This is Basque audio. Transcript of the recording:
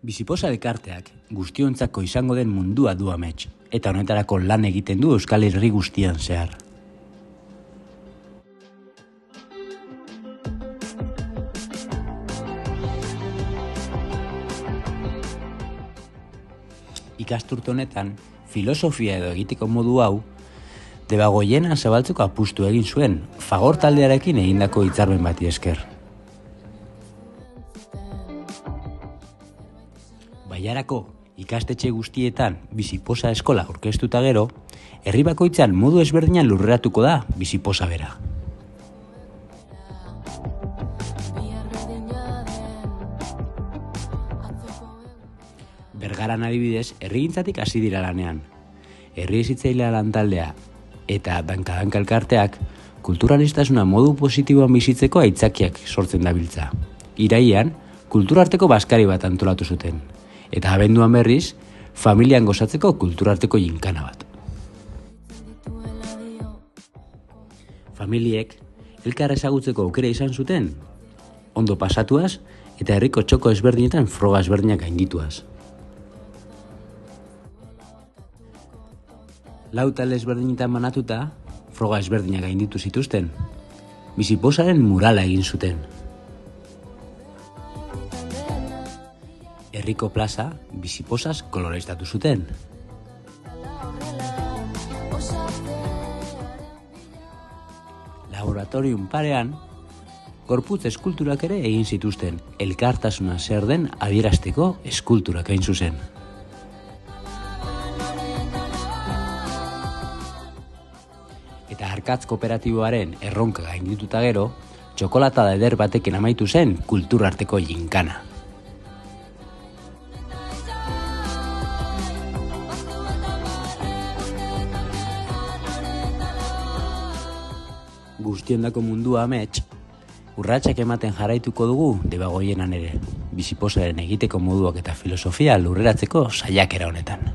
Biziposa elkarteak guztiontzako izango den mundua du amets, eta honetarako lan egiten du Euskal Herri guztian zehar. Ikasturte honetan, filosofia edo egiteko modu hau, Debagoienan zabaltzeko apustu egin zuen, Fagor taldearekin egindako hitzarmen bati esker. Bailarako ikastetxe guztietan biziposa eskola aurkeztuta gero, herri bakoitzan modu ezberdinan lurreratuko da biziposa bera. Bergaran adibidez, herrigintzatik hasi dira lanean. Herri hezitzailea lantaldea eta danka-danka elkarteak kulturalistasuna modu positiboan bizitzeko aitzakiak sortzen dabiltza. Irailean, kulturarteko baskari bat antolatu zuten, eta abenduan berriz, familian gozatzeko kulturarteko ginkana bat. Familiek elkar ezagutzeko aukera izan zuten, ondo pasatuaz eta herriko txoko ezberdinetan froga ezberdinak gaindituaz. Lau talde ezberdinetan banatuta, froga ezberdinak gainditu zituzten. Biziposaren murala egin zuten. Herriko plaza biziposaz koloreztatu zuten. Laboratorium parean, gorputz eskulturak ere egin zituzten, elkartasuna zer den adierazteko eskulturak hain zuzen. Eta Arkatz kooperatiboaren erronka gaindituta gero, txokolata eder batekin amaitu zen kulturarteko ginkana. Guztiondako mundua amets, urratsak ematen jarraituko dugu Debagoienan ere, biziposaren egiteko moduak eta filosofia lurreratzeko saiakera honetan.